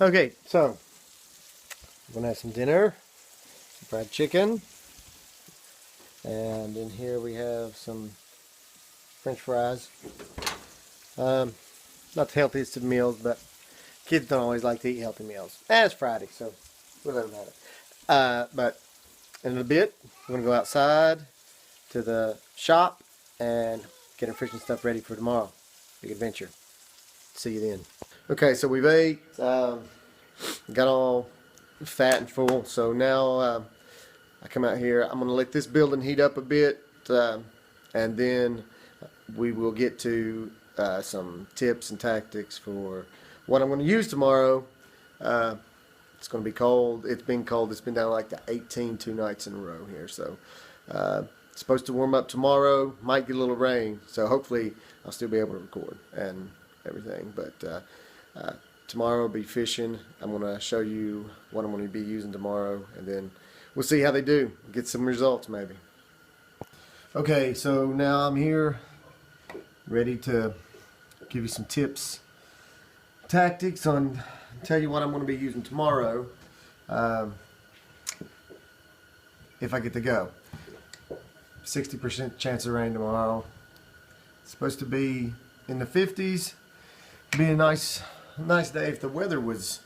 Okay, so I'm gonna have some dinner, some fried chicken, and in here we have some French fries. Not the healthiest of meals, but kids don't always like to eat healthy meals. And it's Friday, so whatever about it. But in a bit, we're gonna go outside to the shop and get our fishing stuff ready for tomorrow. Big adventure. See you then. Okay, so we've ate, got all fat and full. So now I come out here. I'm going to let this building heat up a bit, and then we will get to some tips and tactics for what I'm going to use tomorrow. It's going to be cold. It's been cold. It's been down like to 18 two nights in a row here. So it's supposed to warm up tomorrow. Might get a little rain. So hopefully I'll still be able to record and everything. But tomorrow I'll be fishing. I'm going to show you what I'm going to be using tomorrow, and then we'll see how they do. Get some results maybe. Okay, so now I'm here ready to give you some tips, tactics on, tell you what I'm going to be using tomorrow if I get to go. 60% chance of rain tomorrow. It's supposed to be in the 50s. Be a nice day if the weather was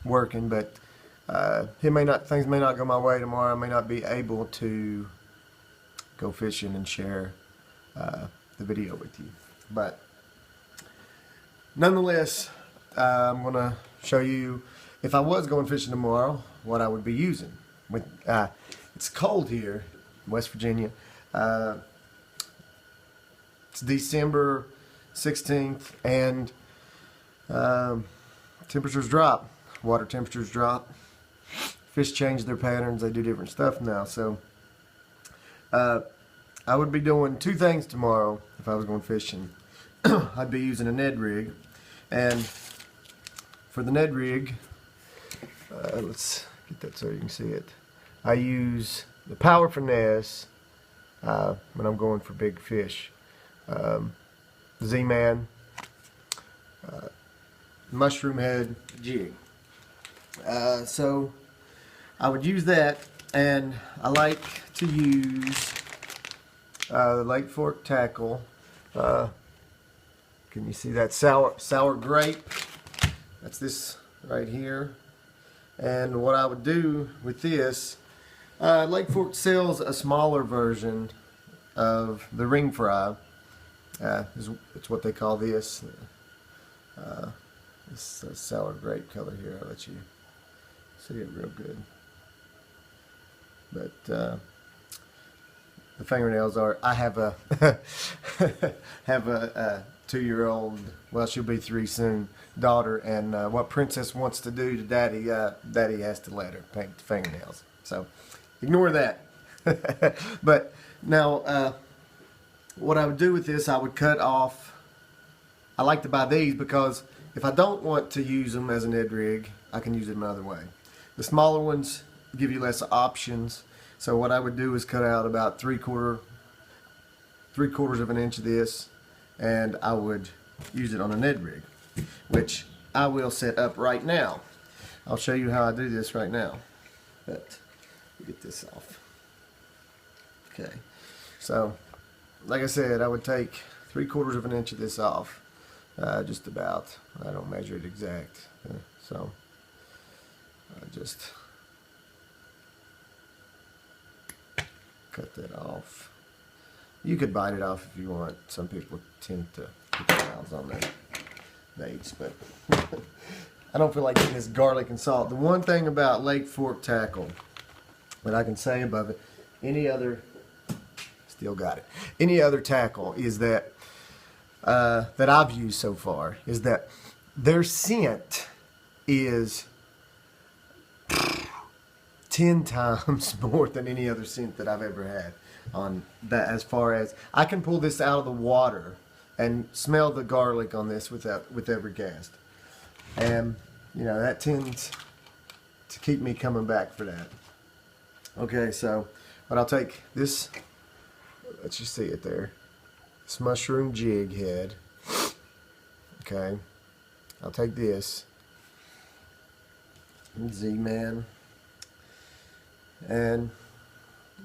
working, but things may not go my way tomorrow. I may not be able to go fishing and share the video with you, but nonetheless, I'm gonna show you if I was going fishing tomorrow what I would be using. It's cold here in West Virginia. It's December 16th, and temperatures drop. Water temperatures drop. Fish change their patterns. They do different stuff now. So I would be doing two things tomorrow if I was going fishing. I'd be using a Ned rig, and for the Ned rig, let's get that so you can see it. I use the Power Finesse when I'm going for big fish. Z-Man, mushroom head jig. So I would use that, and I like to use the Lake Fork tackle. Can you see that sour grape? That's this right here. And what I would do with this, Lake Fork sells a smaller version of the ring fry. It's what they call this. This sour grape color here. I'll let you see it real good. But the fingernails are. I have a have a 2-year-old. Well, she'll be 3 soon. Daughter, and what Princess wants to do to Daddy, Daddy has to let her paint the fingernails. So ignore that. But now. What I would do with this, I would cut off. I like to buy these because if I don't want to use them as an Ned rig, I can use it another way. The smaller ones give you less options. So what I would do is cut out about 3/4 of an inch of this, and I would use it on a Ned rig, which I will set up right now. I'll show you how I do this right now. But get this off. Okay, so. Like I said, I would take 3/4 of an inch of this off, just about. I don't measure it exact, so I just cut that off. You could bite it off if you want. Some people tend to put their mouths on their baits, but I don't feel like getting this garlic and salt. The one thing about Lake Fork tackle that I can say above it, any other tackle is that that I've used so far is that their scent is 10 times more than any other scent that I've ever had on that. As far as I can pull this out of the water and smell the garlic on this with every cast, and you know that tends to keep me coming back for that. Okay, so but I'll take this. Let you see it there. This mushroom jig head. Okay. I'll take this Z-Man, and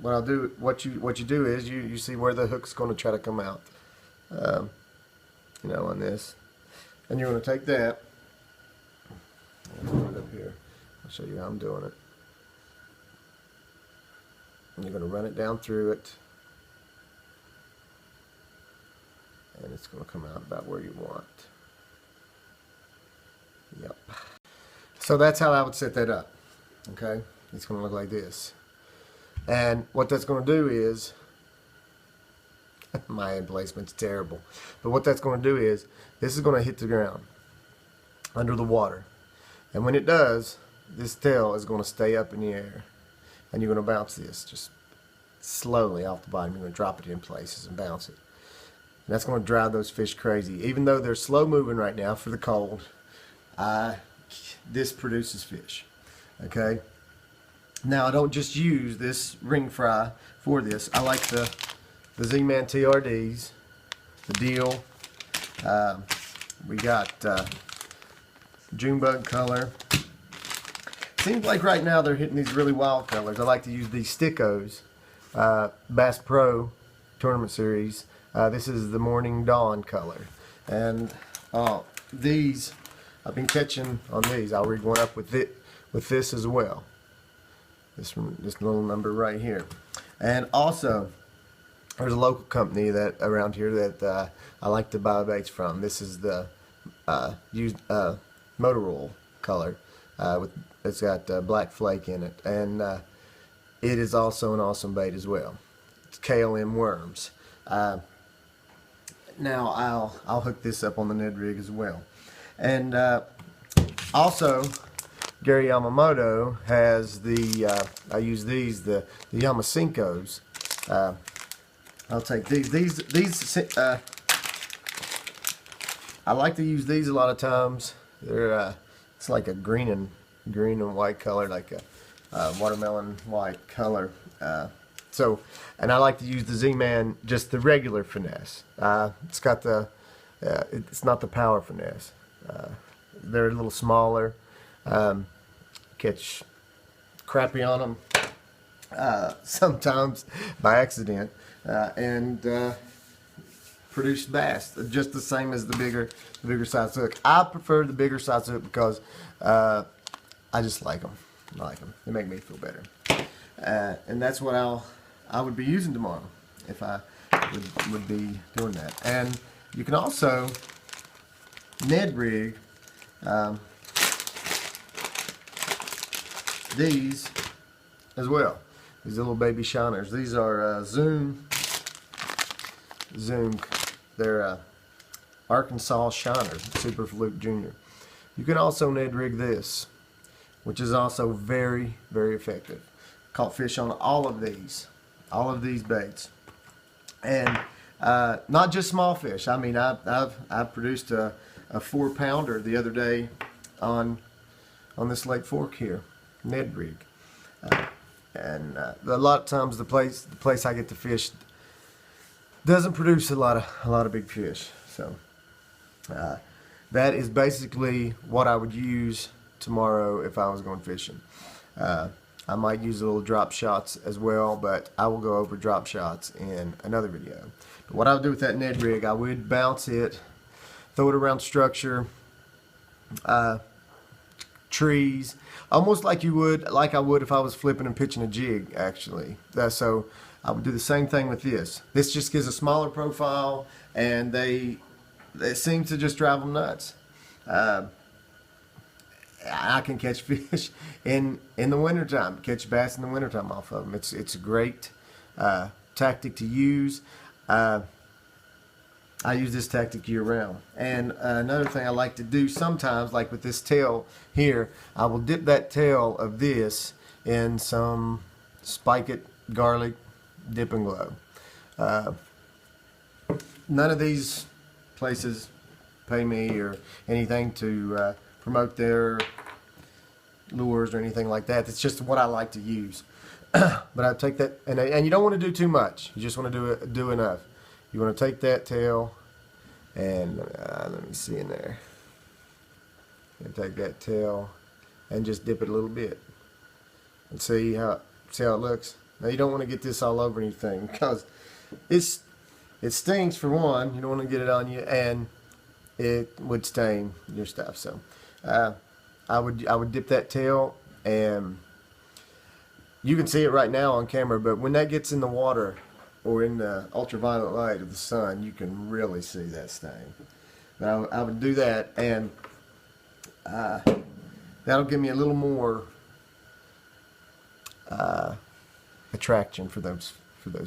what I'll do, what you do is you see where the hook's going to try to come out, you know, on this, and you're going to take that. I'll put it up here. I'll show you how I'm doing it. And you're going to run it down through it, and it's going to come out about where you want. Yep. So that's how I would set that up. Okay, it's going to look like this. And what that's going to do is, my hand placement's terrible, but what that's going to do is, this is going to hit the ground under the water, and when it does, this tail is going to stay up in the air, and you're going to bounce this just slowly off the bottom. You're going to drop it in places and bounce it, and that's going to drive those fish crazy. Even though they're slow moving right now for the cold, this produces fish. Okay. Now I don't just use this ring fry for this. I like the Z-Man TRDs, the deal. We got Junebug color. Seems like right now they're hitting these really wild colors. I like to use these Stik-os, Bass Pro Tournament Series. This is the Morning Dawn color, and these I've been catching on these. I'll rig one up with this as well. This little number right here. And also, there's a local company that around here that I like to buy baits from. This is the used motor oil color. It's got black flake in it, and it is also an awesome bait as well. It's KLM worms. Now I'll hook this up on the Ned rig as well. And also, Gary Yamamoto has the, I use these, the Yamamotos. I'll take these, I like to use these a lot of times. They're, it's like a green and white color, like a watermelon white color. And I like to use the Z-Man, just the regular finesse. It's got the, it's not the power finesse. They're a little smaller. Catch crappie on them sometimes by accident, and produce bass just the same as the bigger size hook. I prefer the bigger size hook because I just like them. I like them. They make me feel better, and that's what I would be using tomorrow if I would be doing that. And you can also Ned rig these as well. These little baby shiners. These are Zoom. They're Arkansas Shiners, Super Fluke Jr. You can also Ned rig this, which is also very, very effective. Caught fish on all of these baits, and not just small fish. I mean, I've produced a 4-pounder the other day on this Lake Fork here, Ned rig, and a lot of times the place I get to fish doesn't produce a lot of big fish. So that is basically what I would use tomorrow if I was going fishing. I might use a little drop shots as well, but I will go over drop shots in another video. But what I would do with that Ned rig, I would bounce it, throw it around structure, trees, almost like I would if I was flipping and pitching a jig, actually. So I would do the same thing with this. This just gives a smaller profile, and it seems to just drive them nuts. I can catch fish in the wintertime, catch bass in the wintertime off of them. It's a great tactic to use. I use this tactic year round. And another thing I like to do sometimes, like with this tail here, I will dip that tail of this in some Spike It garlic dip and glow. None of these places pay me or anything to promote their lures or anything like that. It's just what I like to use. But I take that, and you don't want to do too much. You just want to do enough. You want to take that tail, and let me see in there. and take that tail and just dip it a little bit and see how it looks. Now you don't want to get this all over anything because it stings for one. You don't want to get it on you, and it would stain your stuff. So I would dip that tail, and you can see it right now on camera, but when that gets in the water or in the ultraviolet light of the sun, you can really see that stain. But I would do that, and that'll give me a little more attraction for those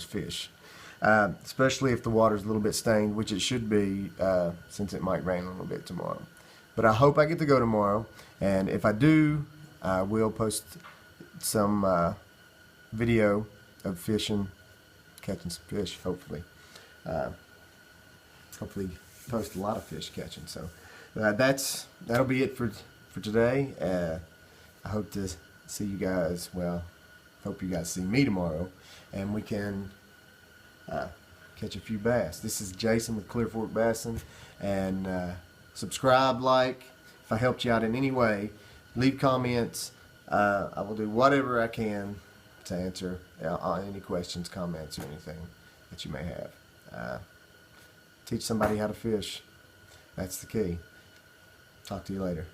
fish, especially if the water's a little bit stained, which it should be, since it might rain a little bit tomorrow. But I hope I get to go tomorrow, and if I do, I will post some video of fishing, catching some fish, hopefully. Hopefully post a lot of fish catching. So that'll be it for today. I hope to see you guys, well, hope you guys see me tomorrow, and we can catch a few bass. This is Jason with Clear Fork Bassin, and subscribe, like. If I helped you out in any way, leave comments. I will do whatever I can to answer any questions, comments, or anything that you may have. Teach somebody how to fish. That's the key. Talk to you later.